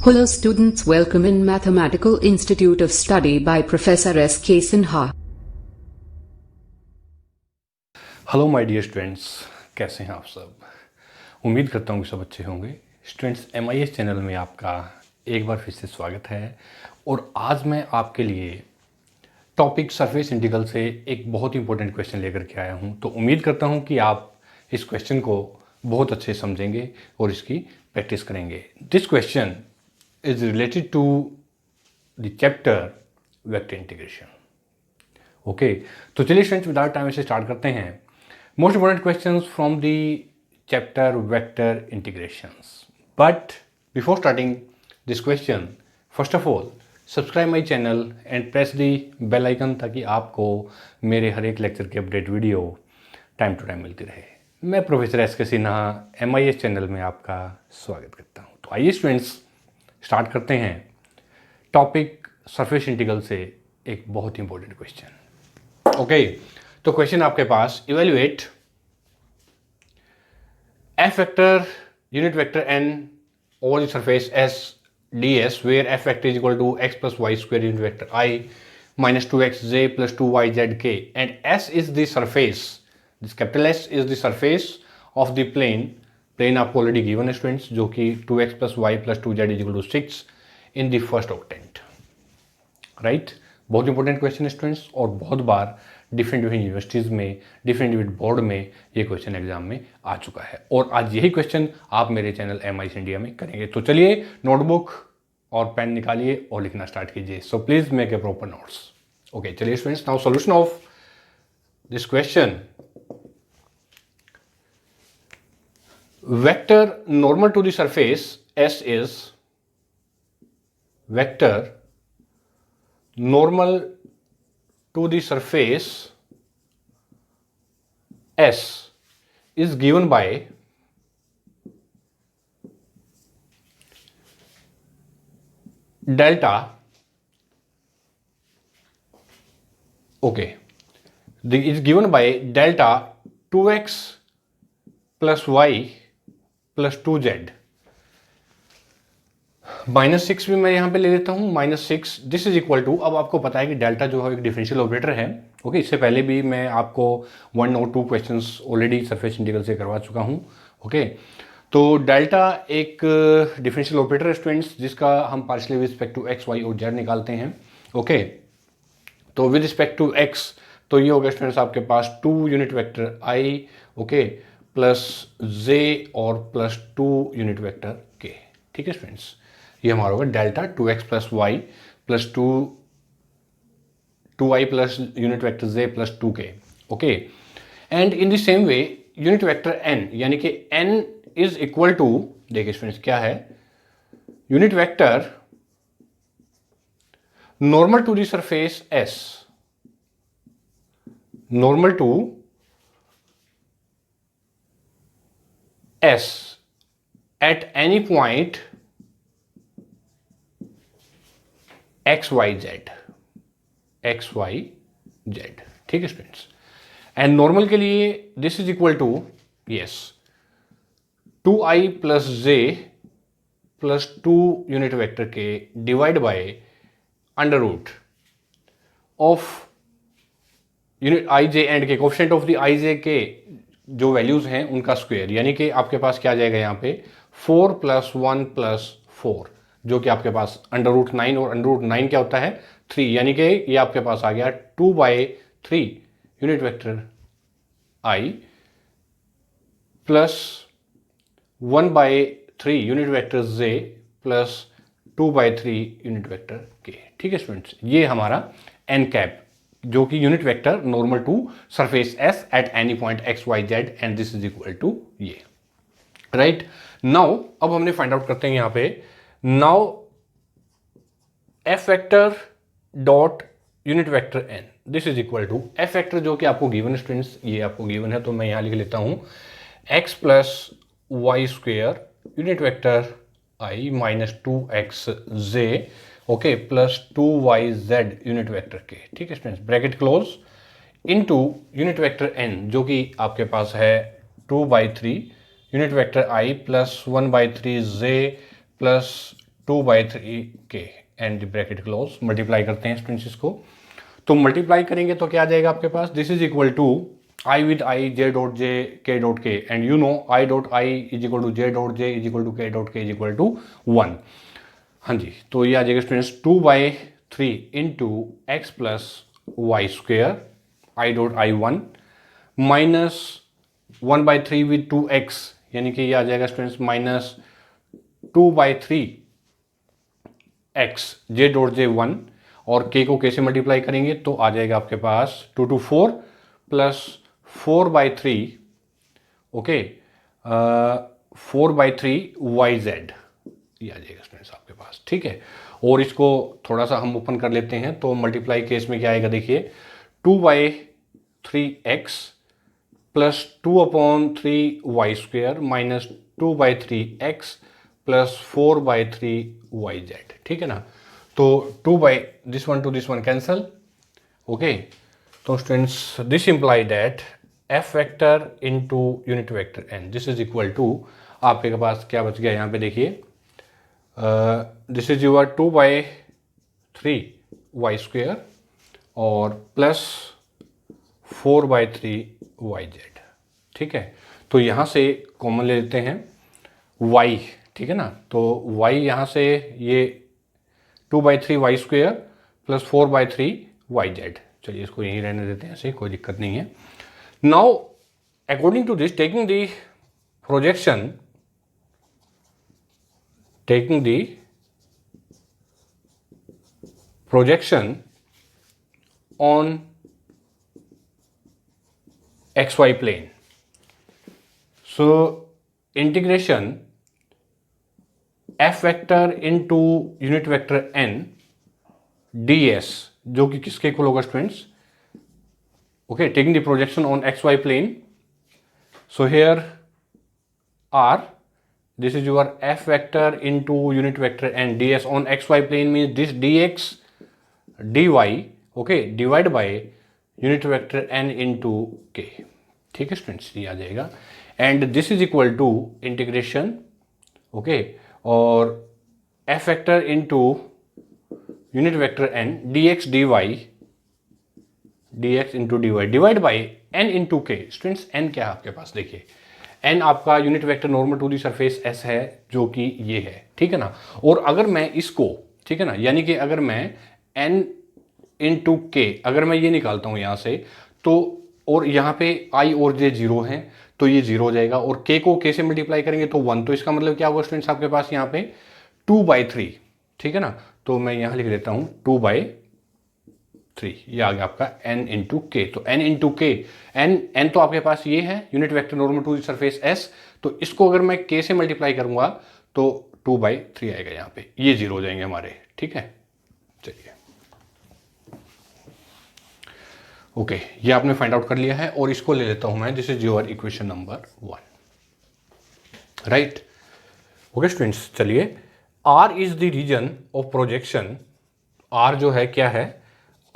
Hello students, welcome in Mathematical Institute of Study by Professor S.K. Sinha. Hello my dear students, कैसे हैं आप सब। उम्मीद करता हूँ कि सब अच्छे होंगे। स्टूडेंट्स, MIS चैनल में आपका एक बार फिर से स्वागत है। और आज मैं आपके लिए टॉपिक सरफेस इंटीग्रल से एक बहुत इंपॉर्टेंट क्वेश्चन लेकर के आया हूँ। तो उम्मीद करता हूँ कि आप इस क्वेश्चन को बहुत अच्छे समझेंगे और इसकी प्रैक्टिस करेंगे। This question is related to the chapter vector integration. Okay, तो चलिए स्टूडेंट्स, विदाउट टाइम से स्टार्ट करते हैं। Most important questions from the chapter vector integrations. But before starting this question, first of all, subscribe my channel and press the bell icon ताकि आपको मेरे हर एक lecture की update video time to time मिलती रहे। मैं professor S.K. Sinha MIS channel में आपका स्वागत करता हूँ। तो आइए स्टूडेंट्स, स्टार्ट करते हैं टॉपिक सरफेस इंटीग्रल से एक बहुत इंपॉर्टेंट क्वेश्चन। ओके, तो क्वेश्चन आपके पास, evaluate f vector unit vector n over the surface s ds where f vector is equal to x plus y square unit vector I minus 2xj plus 2yzk and s is the surface, this capital S is the surface of the plane आपको already given है students, जो कि 2x plus Y plus 2z is equal to 6 in the first octant. Right, बहुत important question है students, और बहुत बार different universities में, different board में ये क्वेश्चन एग्जाम में आ चुका है। और आज यही क्वेश्चन आप मेरे चैनल MIS इंडिया में करेंगे। तो चलिए नोटबुक और पेन निकालिए और लिखना स्टार्ट कीजिए। So please make a proper notes. Okay, चलिए students, now solution of this question. Vector normal to the surface S is vector normal to the surface S is given by delta, okay, is given by delta 2x plus y plus 2z -6 भी मैं यहां पे ले लेता हूं, -6 this is equal to, अब आपको पता है कि डेल्टा जो है एक डिफरेंशियल ऑपरेटर है। ओके, इससे पहले भी मैं आपको 1 और 2 क्वेश्चंस ऑलरेडी सरफेस इंटीग्रल से करवा चुका हूं। ओके, तो डेल्टा एक डिफरेंशियल ऑपरेटर है स्टूडेंट्स, जिसका हम partially with respect to x, y और z निकालते हैं। ओके, तो विद रिस्पेक्ट टू x तो ये होगा स्टूडेंट्स आपके पास 2 unit vector I, okay, plus j और प्लस 2 यूनिट वेक्टर k। ठीक है स्टूडेंट्स, ये हमारा होगा delta 2x plus Y plus 2y plus unit vector z plus 2k। Okay, and in the same way unit vector n, यानी कि n is equal to, देखिए students क्या है, unit vector normal to the surface S, normal to S at any point x y z, ठीक है students. And normal के लिए this is equal to, yes, 2i plus j plus 2 unit vector k divide by under root of unit i j and k coefficient of the i j के जो values हैं उनका square, यानी कि आपके पास क्या आ जाएगा यहाँ पे 4 प्लस 1 प्लस 4, जो कि आपके पास अंडर रूट 9, और अंडर रूट 9 क्या होता है 3, यानी कि ये आपके पास आ गया 2/3 unit vector I plus 1/3 unit vector J plus 2/3 unit vector K। ठीक है स्टूडेंट्स, ये हमारा n कैप, जो कि unit vector normal to surface S at any point x y z and this is equal to ये। Right, now अब हमने find out करते हैं यहां पे, now f vector dot unit vector n, this is equal to f vector, जो कि आपको गिवन है स्टूडेंट्स, ये आपको गिवन है, तो मैं यहां लिख लेता हूं x plus y square unit vector I minus 2xj, okay, plus 2yz unit vector k। ठीक है students, bracket close, into unit vector n, जो कि आपके पास है 2/3 unit vector I plus 1/3 j plus 2/3k and bracket close, multiply करते हैं students इसको। तो मल्टीप्लाई करेंगे तो क्या आ जाएगा आपके पास, this is equal to i with i j dot j k dot k, and you know i dot i is equal to j dot j is equal to k dot k is equal to 1। हाँ जी, तो ये आ जाएगा students 2/3 into x plus y square i dot i 1 minus 1/3 with 2x, यानी कि ये आ जाएगा स्टूडेंट्स माइनस 2/3 एक्स जे डॉट जे 1, और k को k से मल्टीप्लाई करेंगे तो आ जाएगा आपके पास 2 to 4 प्लस 4/3, ओके 4/3 YZ, ये आ जाएगा स्टूडेंट्स आपके पास, ठीक है। और इसको थोड़ा सा हम ओपन कर लेते हैं, तो मल्टीप्लाई केस में क्या आएगा देखिए, 2/3x plus 2/3 y² minus 2/3x plus 4/3 YZ, ठीक है ना। तो 2 by this one to this one cancel, okay। तो students this imply that f vector into unit vector n, this is equal to, आपके पास क्या बच गया यहाँ पे देखिए, दिस इज यूर 2/3 y² और प्लस 4/3 YZ, ठीक है। तो यहाँ से कॉमन ले लेते हैं y, ठीक है ना। तो y यहाँ से ये 2/3 y² प्लस 4/3 YZ, चलिए इसको यहीं रहने देते हैं, ऐसे कोई दिक्कत नहीं है। Now according to this, taking the projection on XY plane, so integration f vector into unit vector n ds, जो कि किसके इक्वल होगा students, okay, taking the projection on XY plane, so here r, this is your f vector into unit vector n ds on XY plane means this dx dy, okay, divide by unit vector n into k, ठीक है students, ये आ जाएगा। And this is equal to integration, okay, और f vector into unit vector n dx into dy divide by n into k. Students n क्या है आपके पास, देखिए n आपका unit vector normal to the surface s है, जो कि ये है, ठीक है ना। और अगर मैं इसको, ठीक है ना, यानी कि अगर मैं n इंटू के, अगर मैं ये निकालता हूं यहां से, तो और यहाँ पे i और j 0 हैं, तो ये 0 हो जाएगा, और k को k से मल्टीप्लाई करेंगे तो 1, तो इसका मतलब क्या होगा स्टूडेंट्स आपके पास यहाँ पे 2/3, ठीक है ना। तो मैं यहाँ लिख देता हूँ 2/3, ये आ गया आपका n इंटू के। तो n इंटू के, n तो आपके पास ये है unit vector normal to the surface s, तो इसको अगर मैं k से मल्टीप्लाई करूंगा तो 2/3 आएगा, यहाँ पे ये 0 हो जाएंगे हमारे, ठीक है। चलिए ओके, ये आपने फाइंड आउट कर लिया है, और इसको ले लेता हूं मैं, this is your equation number 1, right. Okay students, चलिए R is the region of projection, R जो है क्या है,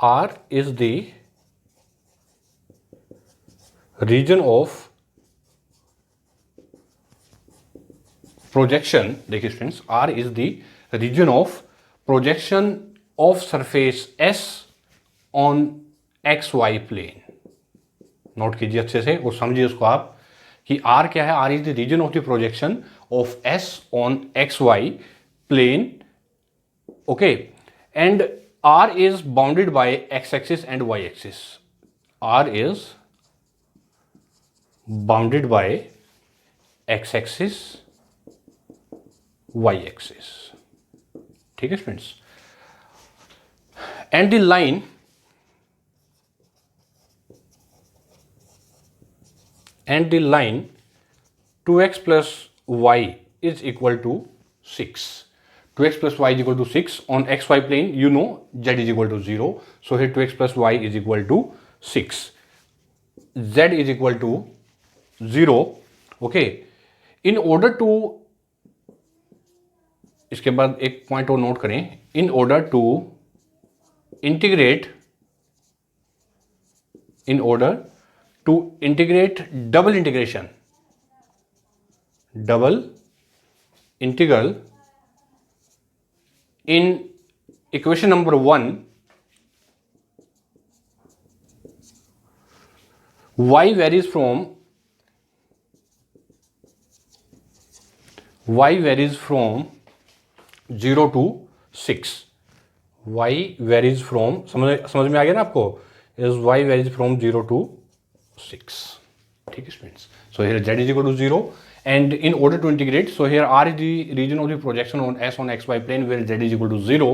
R is the region of projection, देखिए students, R is the region of projection of surface S on XY plane. Note कीजिए अच्छे से और समझिए उसको आप, कि R क्या है, R is the region of the projection of S on XY plane, okay, and R is bounded by X axis and Y axis, R is bounded by X axis Y axis, ठीक है students. And the line and the line 2x plus y is equal to 6. 2x plus y is equal to 6 on xy plane, you know z is equal to 0. So here 2x plus y is equal to 6. Z is equal to 0. Okay. In order to, इसके बाद एक point और note करें, in order to integrate, in order to integrate double integral in equation number 1, y varies from 0 to 6. y varies from, समझ में आ गया ना आपको, is y varies from 0 to 6. ठीक है students. So here z is equal to 0, and in order to integrate, so here r is the region of the projection on s on xy plane where z is equal to 0.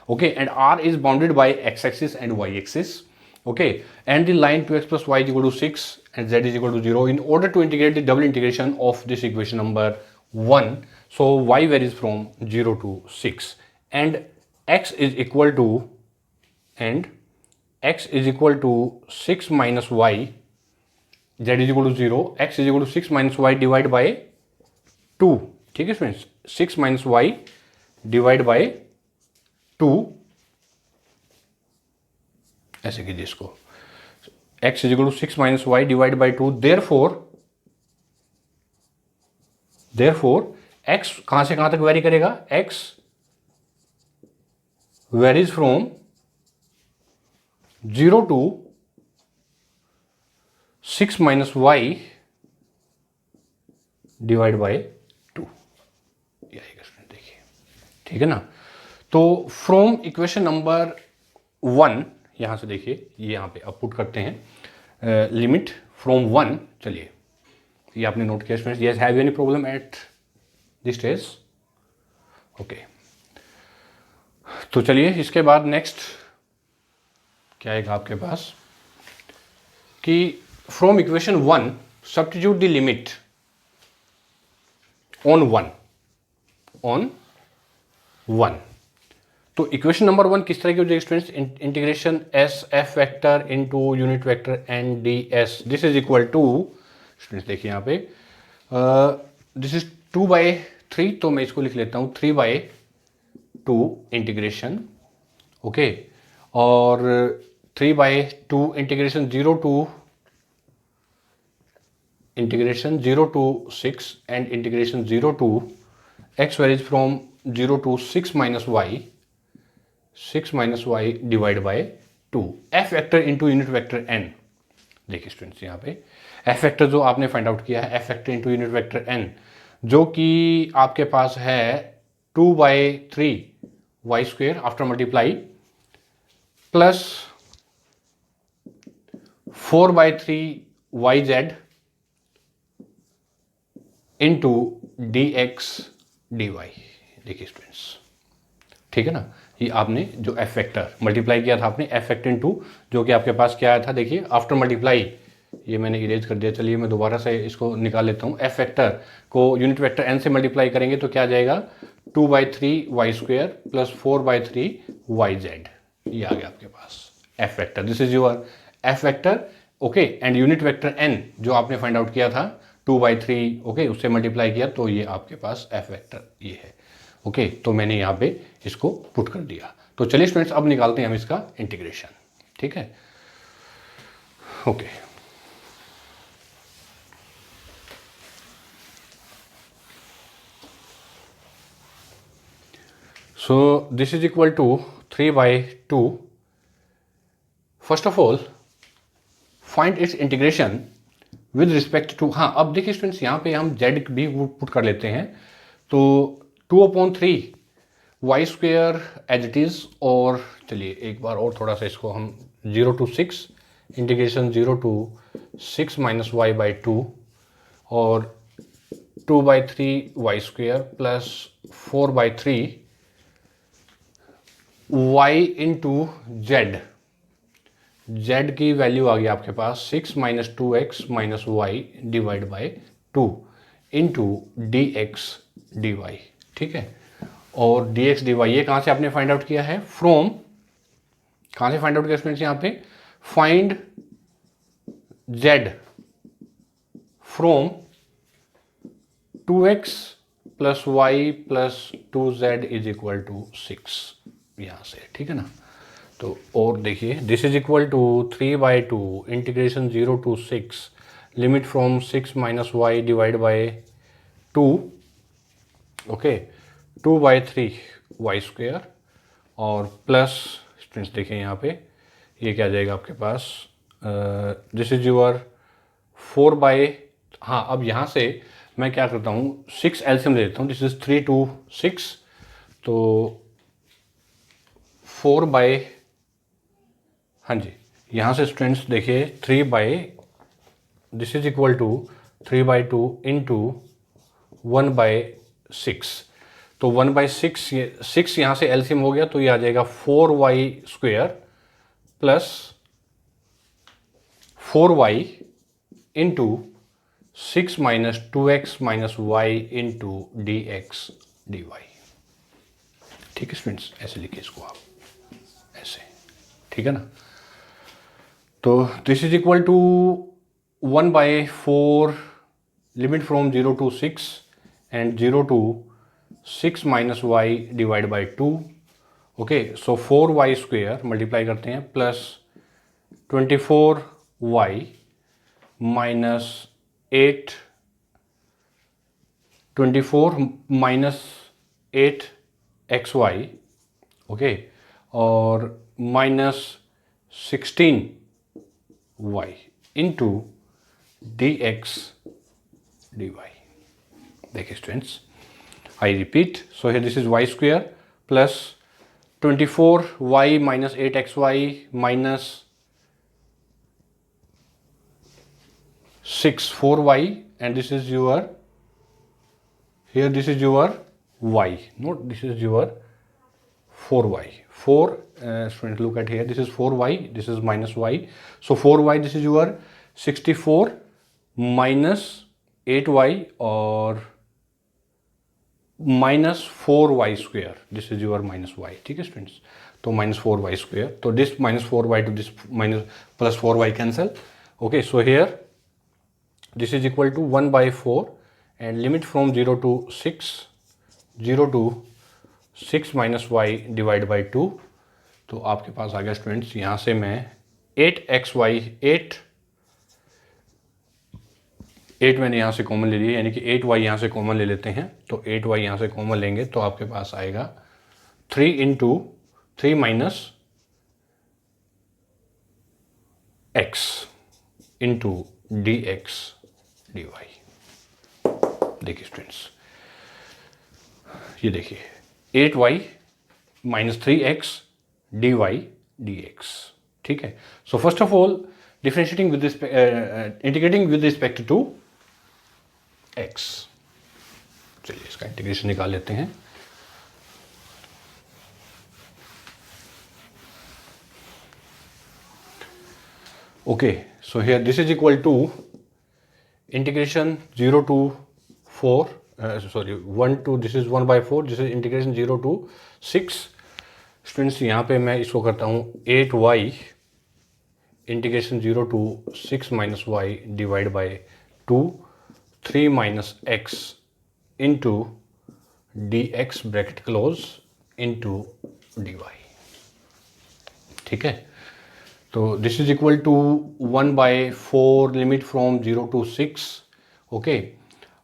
Okay, and r is bounded by x-axis and y-axis. Okay, and the line 2x plus y is equal to 6 and z is equal to 0. In order to integrate the double integration of this equation number 1, so y varies from 0 to 6, and x is equal to 6 minus y, z is equal to 0, x is equal to 6 minus y divided by 2. ठीक है friends, 6 minus y divided by 2, ऐसे कीजिए इसको, x is equal to 6 minus y divided by 2. therefore x कहां से कहां तक very करेगा, x varies from 0 to 6 minus y divide by 2. देखिए, ठीक है ना. तो फ्रॉम इक्वेशन नंबर 1, यहां से देखिए, ये यहां पे अब पुट करते हैं लिमिट फ्रॉम 1. चलिए, ये आपने नोट किया students. Yes, have any problem at this stage? Okay, तो चलिए इसके बाद नेक्स्ट क्या आएगा आपके पास कि from equation 1 substitute the limit on 1. तो इक्वेशन नंबर 1 किस तरह की हो जाएगी students? Integration S F vector into unit vector N D S. This is equal to, students देखिए यहाँ पे, दिस इज 2/3, तो मैं इसको लिख लेता हूँ 3/2 इंटीग्रेशन. ओके, और 3/2 integration 0 to 6 and integration 0 to x varies from 0 to 6 minus y divided by 2. f vector into unit vector n. देखिए स्टूडेंट्स यहाँ पे f वेक्टर जो आपने फाइंड आउट किया है, f vector into unit vector n, जो कि आपके पास है 2/3 y square after multiply plus 4/3 yz into dx dy. देखिए स्टूडेंट्स, ठीक है ना, ये आपने जो एफ वेक्टर मल्टीप्लाई किया था आपने एफ वेक्टर इंटू, जो कि आपके पास क्या आया था, देखिए आफ्टर मल्टीप्लाई, ये मैंने इरेज कर दिया. चलिए मैं दोबारा से इसको निकाल लेता हूँ. एफ वेक्टर को यूनिट वेक्टर एन से मल्टीप्लाई करेंगे तो क्या आ जाएगा, 2/3 y स्क्वेयर प्लस 4/3 yz. ये आ गया आपके पास f vector. This is your f vector. Okay, and unit vector n जो आपने फाइंड आउट किया था 2/3, ओके, उससे मल्टीप्लाई किया, तो ये आपके पास एफ वेक्टर ये है. ओके, तो मैंने यहाँ पे इसको पुट कर दिया. तो चलिए स्टूडेंट्स, अब निकालते हैं हम इसका इंटीग्रेशन. ठीक है, okay. So this is equal to 3/2. First of all, find its integration with respect to, हाँ अब देखिए स्टूडेंट्स, यहाँ पे हम z भी पुट कर लेते हैं. तो 2/3 y square as it is, और चलिए एक बार और थोड़ा सा इसको हम 0 to 6 integration 0 to 6 minus y by 2, और 2/3 y square plus 4/3 y into z. Z की वैल्यू आ गई आपके पास 6 minus 2x minus y divide by 2 into d x d y. ठीक है, और डी एक्स डी वाई ये कहाँ से आपने फाइंड आउट किया है, फ्रॉम, कहाँ से फाइंड आउट किया स्टूडेंट्स, यहाँ पे find z from 2x plus Y plus 2z is equal to 6, यहाँ से. ठीक है ना, तो और देखिए this is equal to 3/2 integration 0 to 6 limit from 6 minus y divide by 2. Okay, 2/3 y square और प्लस स्टूडेंट्स देखिए यहाँ पे ये क्या आ जाएगा आपके पास, दिस इज योर 4/, हाँ अब यहाँ से मैं क्या करता हूँ 6 एलसीएम ले लेता हूँ, दिस इज 3 2 6, तो 4/, हाँ जी यहाँ से स्टूडेंट्स देखिए 3/, this is equal to 3/2 into 1/6, तो 1/6 6 यहाँ से एलसीएम हो गया तो ये आ जाएगा 4y² plus 4y into 6 minus 2x minus y into d x d y. ठीक है स्टूडेंट्स, ऐसे लिखिए इसको आप, ऐसे, ठीक है ना। तो this is equal to 1/4 limit from 0 to 6 and 0 to 6 minus y divide by 2। Okay, so 4y² multiply करते हैं plus 24y minus 8, 24 minus 8xy, okay, और minus 16y into d x d y. देखिए students, I repeat, so here this is y² plus 24y minus 8xy minus 6 4y, and this is your, here this is your y, no, this is your 4y, 4, student look at here, this is 4y, this is minus y, so 4y, this is your 64 minus 8y और minus 4y², this is your minus y, ठीक है students, तो minus 4y², तो this minus 4y to this minus plus 4y cancel, okay, so here this is equal to 1/4 and limit from 0 to 6, 0 to 6 minus y divide by 2, तो आपके पास आ गया students, यहाँ से मैं 8xy 8 मैंने यहाँ से कॉमन ले लिया, यानी कि 8y यहाँ से कॉमन ले लेते हैं, तो 8y यहाँ से कॉमन लेंगे तो आपके पास आएगा 3 into 3 minus x into d x d y. देखिए स्टूडेंट्स, ये देखिए 8y minus 3x d y d x, ठीक है। So first of all differentiating with integrating with respect to x, चलिए इसका इंटीग्रेशन निकाल लेते हैं। Okay, so here this is equal to integration 0 to 4, 1 to, this is 1/4, this is integration 0 to 6। Students यहाँ पे मैं इसको करता हूँ 8y integration 0 to 6 minus y divide by 2, 3 minus x into d x bracket close into d y, ठीक है। तो this is equal to 1/4 limit from 0 to 6, okay,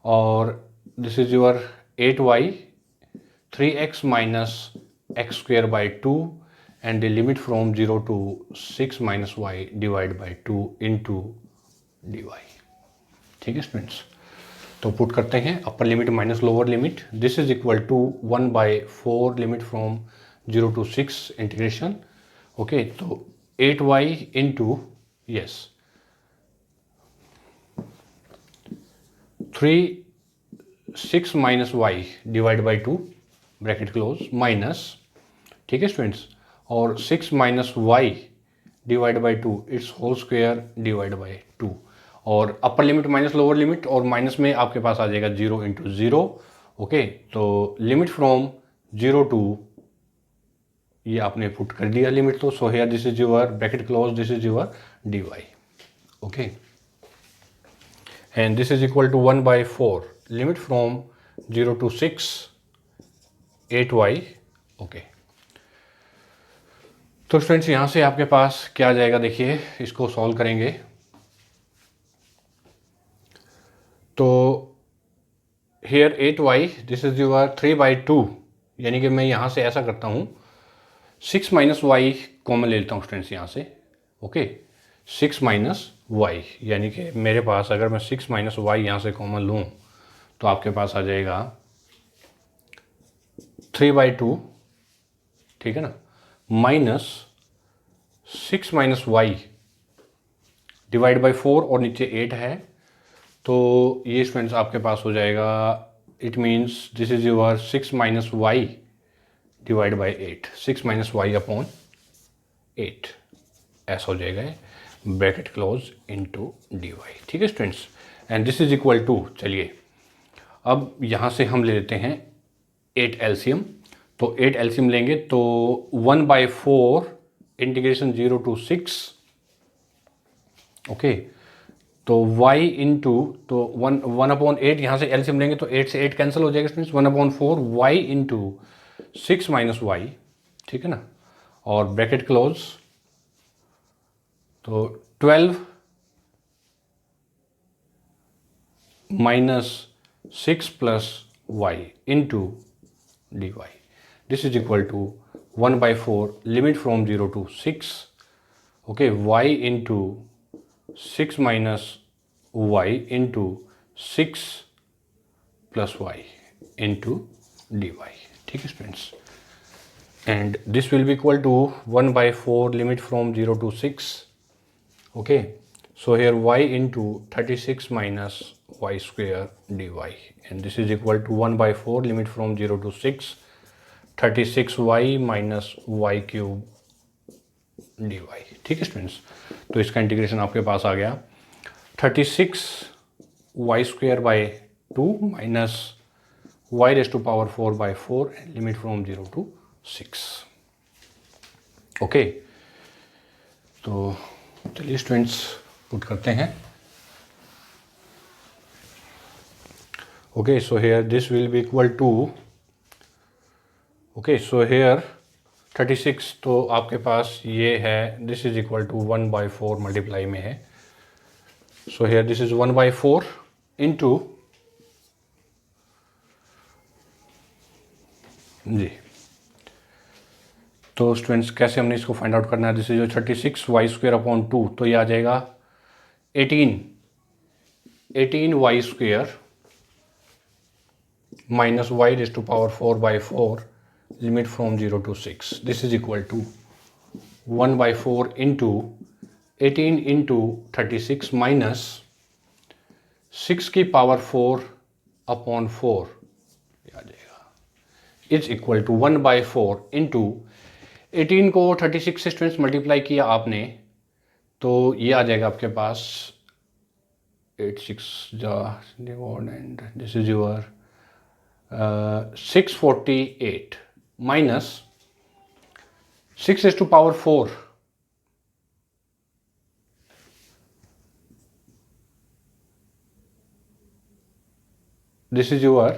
और this is your 8y 3x minus x² by 2 and the limit from 0 to 6 minus y divide by 2 into d y, ठीक है students. तो put करते हैं upper limit minus lower limit, this is equal to 1/4 limit from 0 to 6 integration, okay, तो 8y into, yes, 6 minus y divide by 2 bracket close minus, ठीक है students, और 6 minus y divide by 2 it's whole square divide by 2, और upper limit minus lower limit, और minus में आपके पास आ जाएगा 0 इंटू 0, ओके, तो लिमिट फ्रॉम 0 टू, ये आपने पुट कर दिया लिमिट, तो so here this is your bracket close, this is your d y, okay, and this is equal to 1/4 limit from 0 to 6 8y, okay. तो स्टूडेंट्स यहाँ से आपके पास क्या आ जाएगा, देखिए इसको सॉल्व करेंगे तो here 8y, this is your 3/2, यानी कि मैं यहाँ से ऐसा करता हूँ 6 माइनस वाई कॉमन ले लेता हूँ स्टूडेंट्स यहाँ से। ओके, 6 माइनस वाई, यानी कि मेरे पास अगर मैं 6 माइनस वाई यहाँ से कॉमन लूँ तो आपके पास आ जाएगा 3/2, ठीक है ना, minus 6 minus y divide by 4 और नीचे 8 है, तो ये स्टूडेंट्स आपके पास हो जाएगा, it means this is your 6 minus y divide by 8, 6 minus y upon 8, ऐसा हो जाएगा, ब्रैकेट क्लोज इनटू dy, ठीक है students. And this is equal to, चलिए अब यहाँ से हम ले लेते हैं 8 एलसीएम, तो 8 एलसीएम लेंगे तो 1/4 इंटीग्रेशन 0 to 6, ओके, तो y इंटू, तो 1/8 यहाँ से एलसीएम लेंगे तो 8 से 8 कैंसिल हो जाएगा students, 1/4 y into 6 minus y, ठीक है ना, और ब्रैकेट क्लोज, तो 12 minus 6 plus y into d y, this is equal to 1/4 limit from 0 to 6, okay, y into 6 minus y into 6 plus y into d y, ठीक है students. And this will be equal to 1/4 limit from 0 to 6, okay, so here y into 36 minus y square dy, and this is equal to 1/4 limit from 0 to 6, 36y minus y cube dy, ठीक है students. तो इसका integration आपके पास आ गया 36 y square by 2 minus y raised to power 4/4 and limit from 0 to 6, okay. तो चलिए students put करते हैं। Okay, so here this will be equal to, okay, so here 36 तो आपके पास ये है, this is equal to 1/4 multiply में है, so here this is 1/4 into, जी, तो स्टूडेंट्स कैसे हमने इसको फाइंड आउट करना है, दिस इज जो 36 वाई स्क्वेयर अपॉन 2, तो ये आ जाएगा 18 y square minus y raise to power 4/4 limit from 0 to 6, this is equal to 1/4 into 18 into 36 minus 6 की पावर 4 अपॉन 4, आ जाएगा, इज इक्वल टू 1/4 इंटू 18 को 36 से स्टूडेंट्स मल्टीप्लाई किया आपने, तो ये आ जाएगा आपके पास 8 6 and this is your 648 minus 6 raised to power 4, this is your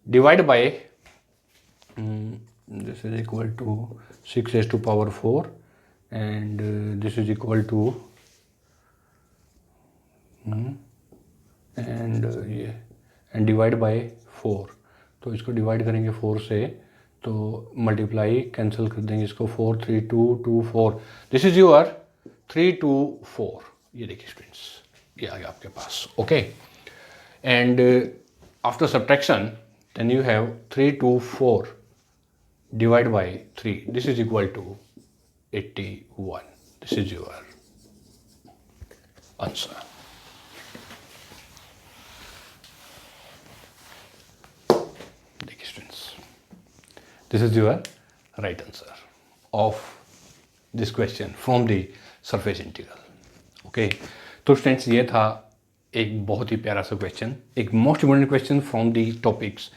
divide by this is equal to 6 raised to power 4 and this is equal to and divide by 4, तो इसको डिवाइड करेंगे 4 से, तो मल्टीप्लाई कैंसिल कर देंगे इसको, 4 3 2 2 4, this is your 3 2 4, ये देखिए स्टूडेंट्स ये आ गया आपके पास, okay. And after subtraction then you have 3 2 4 divide by 3, this is equal to 81, this is your answer, देखिए students, this is your right answer of this question from the surface integral, okay। तो students ये था एक बहुत ही प्यारा सा question, एक most important question from the topics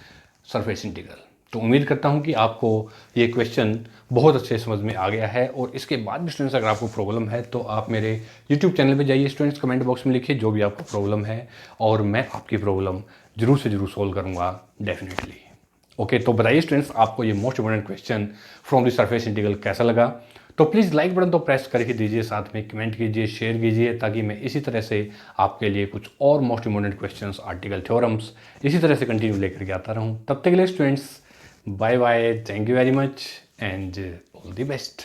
surface integral. तो उम्मीद करता हूँ कि आपको ये क्वेश्चन बहुत अच्छे समझ में आ गया है, और इसके बाद भी स्टूडेंट्स अगर आपको प्रॉब्लम है तो आप मेरे YouTube चैनल पे जाइए स्टूडेंट्स, कमेंट बॉक्स में लिखिए जो भी आपको प्रॉब्लम है, और मैं आपकी प्रॉब्लम जरूर से जरूर सॉल्व करूँगा डेफिनेटली, ओके। तो बताइए स्टूडेंट्स आपको ये most important question from the surface integral कैसा लगा। तो प्लीज़ लाइक बटन तो प्रेस करके दीजिए, साथ में कमेंट कीजिए, शेयर कीजिए, ताकि मैं इसी तरह से आपके लिए कुछ और most important questions, article, theorems इसी तरह से कंटिन्यू लेकर के आता रहूँ। तब तक के लिए students bye bye, thank you very much and all the best.